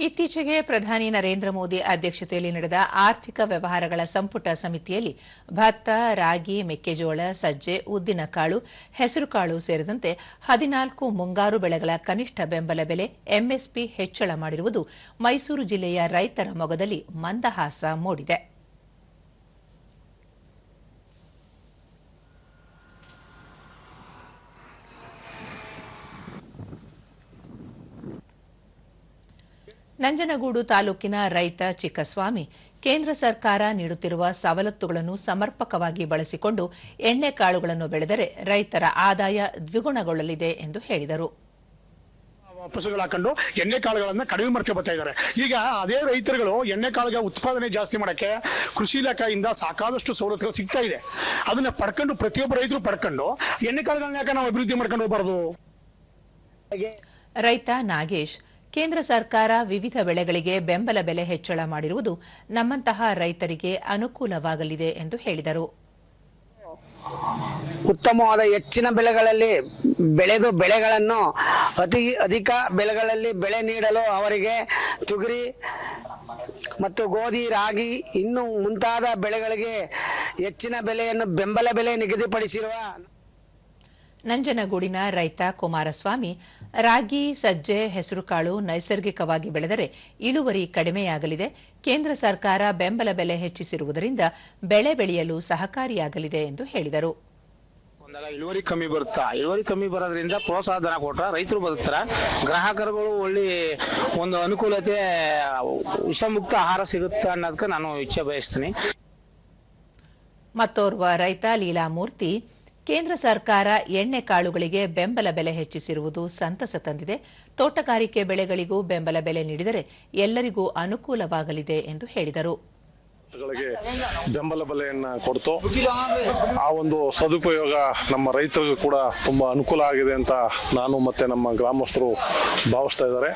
ಇತ್ತೀಚೆಗೆ ಪ್ರಧಾನಿ ನರೇಂದ್ರ ಮೋದಿ ಅಧ್ಯಕ್ಷತೆಯಲ್ಲಿ ನಡೆದ ಆರ್ಥಿಕ ವ್ಯವಹಾರಗಳ ಸಂಪುಟ ಸಮಿತಿಯಲ್ಲಿ ಭತ್ತ, ರಾಗಿ, ಮೆಕ್ಕೆಜೋಳ, ಸಜ್ಜೆ, ಉದ್ದಿನಕಾಳು, ಹೆಸರುಕಾಳು ಸೇರಿದಂತೆ 14 ಮುಂಗಾರು ಬೆಳೆಗಳ ಕನಿಷ್ಠ ಬೆಂಬಲ ಬೆಲೆ ಎಂಎಸ್ಪಿ ಹೆಚ್ಚಳ ಮಾಡಿರುವುದು ಮೈಸೂರು ಜಿಲ್ಲೆಯ ರೈತರ ಮೊಗದಲ್ಲಿ ಮಂದಹಾಸ ಮೂಡಿದೆ. ನಂಜನಗೂಡು ತಾಲೂಕಿನ ರೈತ ಚಿಕ್ಕಸ್ವಾಮಿ ಕೇಂದ್ರ ಸರ್ಕಾರ ನೀಡುತ್ತಿರುವ ಸವಲತ್ತುಗಳನ್ನು ಸಮರ್ಪಕವಾಗಿ ಬಳಸಿಕೊಂಡು ಎಣ್ಣೆಕಾಳುಗಳನ್ನು ಬೆಳೆದರೆ ರೈತರ ಆದಾಯ ದ್ವಿಗುಣಗೊಳ್ಳಲಿದೆ ಎಂದು ಹೇಳಿದರು. ಪಶುಗಳು ಹಾಕೊಂಡು ಎಣ್ಣೆಕಾಳುಗಳನ್ನು ಕಡಿಮೆ ಮಾಡ್ಕೊಂಡು ಬರ್ತಾ ಇದ್ದಾರೆ. ಈಗ ಅದೇ ರೈತರುಗಳು ಎಣ್ಣೆಕಾಳುಗಳ ಉತ್ಪಾದನೆ ಜಾಸ್ತಿ ಮಾಡಕ್ಕೆ ಕೃಷಿ ಇಲಾಖೆಯಿಂದ ಸಾಕಾದಷ್ಟು ಸವಲತ್ತುಗಳು ಸಿಗ್ತಾ ಇದೆ. ಅದನ್ನ ಪಡ್ಕೊಂಡು ಪ್ರತಿಯೊಬ್ಬ ರೈತರು ಪಡ್ಕೊಂಡು ಎಣ್ಣೆಕಾಳುಗಳನ್ನ ಯಾಕೆ ನಾವು ಅಭಿವೃದ್ಧಿ ಮಾಡ್ಕೊಂಡು ಹೋಗಬಾರದು? ರೈತ ನಾಗೇಶ್, ಕೇಂದ್ರ ಸರ್ಕಾರ ವಿವಿಧ ಬೆಳೆಗಳಿಗೆ ಬೆಂಬಲ ಬೆಲೆ ಹೆಚ್ಚಳ ಮಾಡಿರುವುದು ನಮ್ಮಂತಹ ರೈತರಿಗೆ ಅನುಕೂಲವಾಗಲಿದೆ ಎಂದು ಹೇಳಿದರು. ಉತ್ತಮವಾದ ಹೆಚ್ಚಿನ ಬೆಳೆಗಳಲ್ಲಿ ಬೆಳೆದು ಬೆಳೆಗಳನ್ನು ಅಧಿಕ ಬೆಳೆಗಳಲ್ಲಿ ಬೆಳೆ ನೀಡಲು ಅವರಿಗೆ ತೊಗರಿ ಮತ್ತು ಗೋಧಿ, ರಾಗಿ ಇನ್ನು ಮುಂತಾದ ಬೆಳೆಗಳಿಗೆ ಹೆಚ್ಚಿನ ಬೆಲೆಯನ್ನು ಬೆಂಬಲ ಬೆಲೆ ನಿಗದಿಪಡಿಸಿರುವ ನಂಜನಗೂಡಿನ ರೈತ ಕುಮಾರಸ್ವಾಮಿ, ರಾಗಿ, ಸಜ್ಜೆ, ಹೆಸರುಕಾಳು ನೈಸರ್ಗಿಕವಾಗಿ ಬೆಳೆದರೆ ಇಳುವರಿ ಕಡಿಮೆಯಾಗಲಿದೆ. ಕೇಂದ್ರ ಸರ್ಕಾರ ಬೆಂಬಲ ಬೆಲೆ ಹೆಚ್ಚಿಸಿರುವುದರಿಂದ ಬೆಳೆ ಬೆಳೆಯಲು ಸಹಕಾರಿಯಾಗಲಿದೆ ಎಂದು ಹೇಳಿದರು. ಇಳುವರಿ ಕಮ್ಮಿ ಬರುತ್ತಾ, ಇಳುವರಿ ಕಮ್ಮಿ ಬರೋದ್ರಿಂದ ಪ್ರೋತ್ಸಾಹ ಧನ ಕೊಟ್ರ ರೈತರು ಬದುಕ್ತಾರ, ಗ್ರಾಹಕರುಗಳು ಒಳ್ಳೆ ಒಂದು ಅನುಕೂಲತೆ, ವಿಷಮುಕ್ತ ಆಹಾರ ಸಿಗುತ್ತೆ ಅನ್ನೋದಕ್ಕೆ ನಾನು ಇಚ್ಛೆ ಬಯಸ್ತೀನಿ. ಮತ್ತೋರ್ವ ರೈತ ಲೀಲಾಮೂರ್ತಿ, ಕೇಂದ್ರ ಸರ್ಕಾರ ಎಣ್ಣೆಕಾಳುಗಳಿಗೆ ಬೆಂಬಲ ಬೆಲೆ ಹೆಚ್ಚಿಸಿರುವುದು ಸಂತಸ ತಂದಿದೆ. ತೋಟಗಾರಿಕೆ ಬೆಳೆಗಳಿಗೂ ಬೆಂಬಲ ಬೆಲೆ ನೀಡಿದರೆ ಎಲ್ಲರಿಗೂ ಅನುಕೂಲವಾಗಲಿದೆ ಎಂದು ಹೇಳಿದರು. ಬೆಂಬಲ ಬೆಲೆಯನ್ನ ಕೊಡ್ತು, ಆ ಒಂದು ಸದುಪಯೋಗ ನಮ್ಮ ರೈತರಿಗೂ ಕೂಡ ತುಂಬಾ ಅನುಕೂಲ ಆಗಿದೆ ಅಂತ ನಾನು ಮತ್ತೆ ನಮ್ಮ ಗ್ರಾಮಸ್ಥರು ಭಾವಿಸ್ತಾ ಇದ್ದಾರೆ.